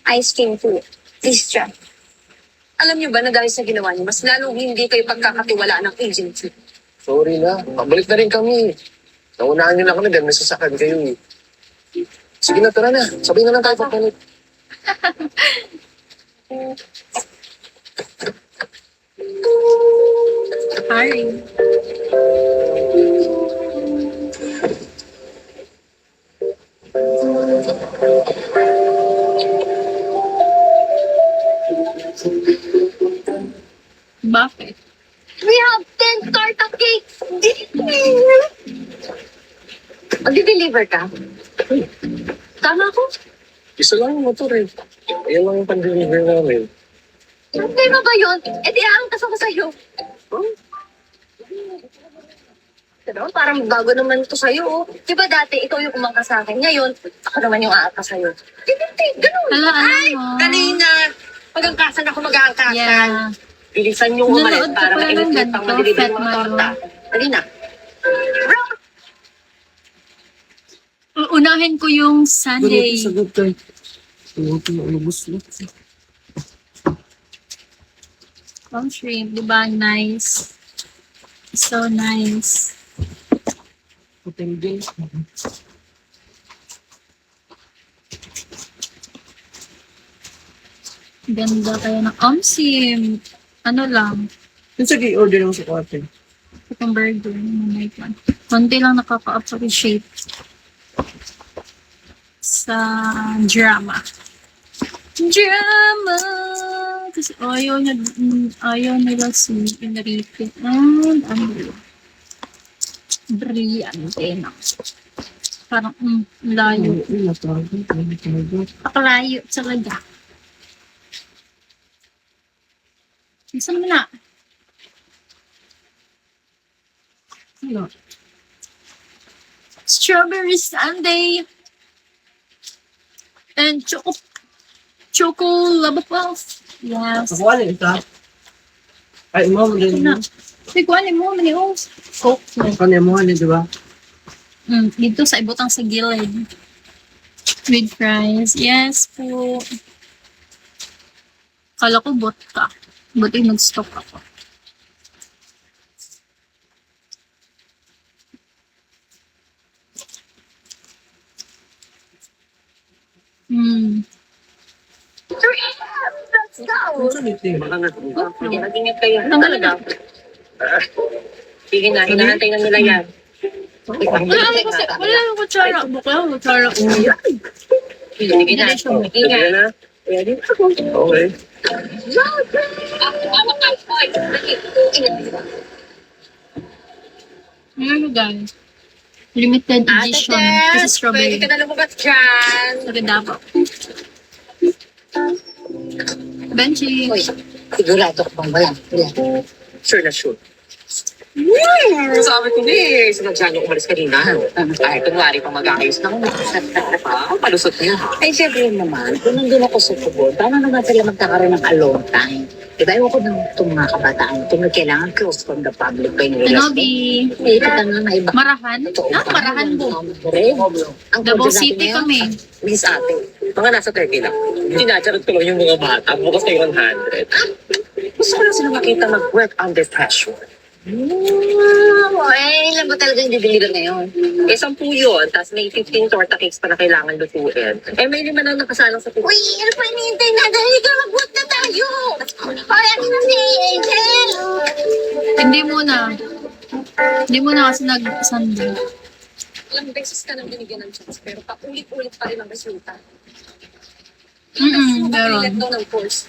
ice cream po. Please try. Alam niyo ba na dahil sa ginawa niyo, mas lalong hindi kayo pagkakatiwalaan ng agency. Sorry na. Pabalik na rin kami. Naunahan niyo na kami dahil may sasakyan kayo eh. Sige na, tara na. Sabihin na lang tayo pagpalit. Hi. Bakit? We have 10 torta cakes! Mag-deliver ka? Tama ko? Isa lang yung motor eh. Ayan lang yung pan-deliver namin. Problema ba yun? Eh di aangkas ako sa'yo. Huh? Pero parang bago naman ito sa'yo. Oh. Di ba dati ikaw yung umangkas sa akin? Ngayon, ako naman yung aangkas sa'yo. Hindi, ganun. Hala, Ay, mo. kanina. Mag-angkasan ako mag-aangkasan. Yeah. Bilisan yung umalis Nanood ka para pala ng mainit ganito, pang mag-deliver Fat ng Malo. torta. Dali na. Unahin ko yung Sunday. Sagot tayo. Sagot tayo. Ulubos na. Long shrimp, di ba? Nice. So nice. Puting Ganda kaya ng omsim. Ano lang, Yung sige, order mo sa kwarto. itong burger. Night one. Konti lang nakaka-appreciate sa drama. Drama! Kasi ayaw nila si Enrique. And ano, brillante na. Parang, layo. Pakalayo talaga. Isa naman na. Strawberry sundae. And choco lava puff. Yes. Ako alin ito? Ay, mo din. Na. Say, kuhanin mo, maniho. Coke. Kanya mo, di ba? Dito sa ibutang sa gilid. With fries. Yes po. Kala ko bot ka. Buti nag-stock ako. Let's go! Mag-ingat kayo. Ano Tanggalin talaga? Sige na, hinahantay na nila yan. Wala yung kutsara. Bukla yung kutsara. Sige na, ingat. na? Okay. Ano guys? Limited edition. Kasi Pwede strawberry. ka na lumabas dyan. Sa Davao. Benji. Uy, sigurado ko bang wala. Sure na sure. Sabi ko eh, sinadya niyo umalis kanina. Ay, kunwari pang mag-aayos ng ang palusot niya. Ay, syempre naman, kung nandun ako sa tubod, paano naman sila magkakaroon ng alone time? Diba, ewan ko ng itong mga kabataan, itong kailangan close from the public ba yung relasyon? Anobi. Eh, kita nga nga iba. Marahan? Marahan po. Ang Davao kondyo natin City ngayon, kami. Miss ate, mga nasa 30 lang. Tinacharot ko lang yung mga bata. Bukas na yung 100. Gusto ko lang sila makita mag-work under pressure. Eh, ilan ba talaga yung dideliver ngayon? Eh, 10 yun. Tapos may 15 torta cakes pa na kailangan lutuin. Eh, may 5 na nakasalang sa Uy, ano pa hinihintay na? Dahil ikaw mag-work na tayo! Ay, ano na si Angel? Hindi muna. Hindi muna kasi nag-Sunday. Ilang beses ka nang binigyan ng chance, pero paulit-ulit pa rin ang resulta. Meron. Daw ng course.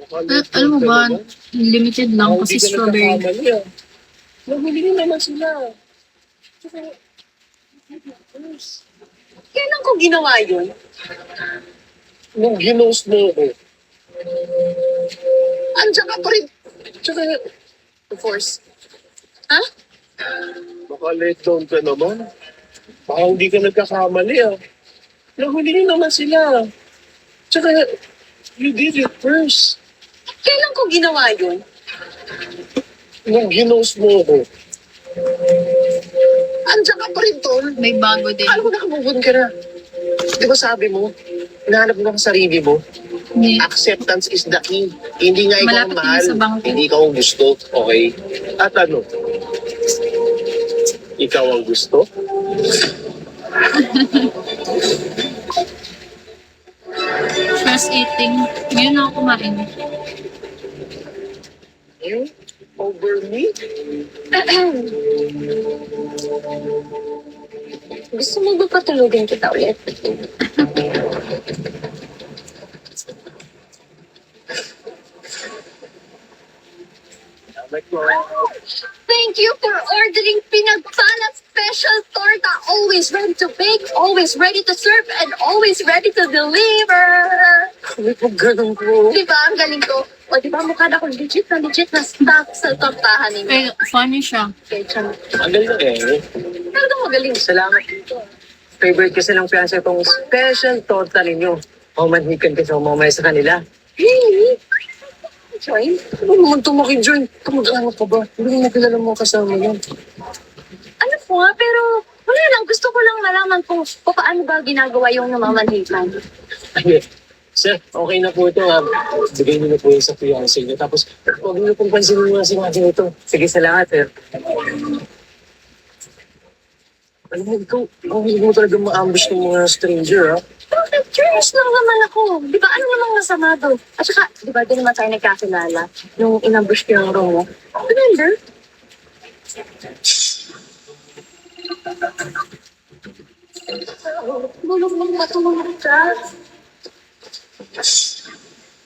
Alam mo ba, limited lang kasi strawberry. Magbibili naman sila. Kailan ko ginawa yun? Nung ginost mo ko. Andiyan ka pa rin. Tsaka, force. Ha? Baka let down ka naman. Baka hindi ka nagkakamali ah. Nahuli naman sila. Tsaka, you did it first. Kailan ko ginawa yun? Nung ginost mo ko. Andiyan ka pa rin, Tol. May bago din. Alam mo, nakamubun ka na. Di ba sabi mo, hinahanap mo ang sarili mo? Hindi. Acceptance is the key. Hindi nga ikaw ang Malapit mahal, yun sa bangko. hindi ikaw ang gusto. Okay? At ano? Ikaw ang gusto? Stress eating. Ngayon ako kumain. You over me? Gusto mo ba patulogin kita ulit? Like, Thank you for ordering pinagpalat special torta. Always ready to bake, always ready to serve, and always ready to deliver. Uy, pag ganun ko. Di ba? Ang galing ko. O, di ba? Mukha na akong legit na stock sa tortahan ninyo. Eh, funny siya. Ketchup. Ang galing na eh. Talagang magaling. Salamat dito. Favorite ko silang fiancé itong special torta ninyo. Mamanhikan ka sa mamaya sa kanila. Hey! Join? Ano naman ito makijoin? Kamag-anak ka ba? Hindi mo kilala mo kasama yan. Ano po nga, pero wala lang. Gusto ko lang malaman kung paano ba ginagawa yung namamanhikan. Ay, sir, okay na po ito. Bigay niyo na po yun sa fiancé niyo. Tapos, huwag niyo pong pansinin mga sinabi nito. Sige, salamat, sir. Alam mo, ikaw, hindi mo talaga ma-ambush ng mga stranger, ha? Bakit? Curious lang naman ako. Di ba ano namang masama doon? At saka, di ba din naman tayo nagkakilala nung inambush ko yung room mo? Remember? Bulog mong matulog ka.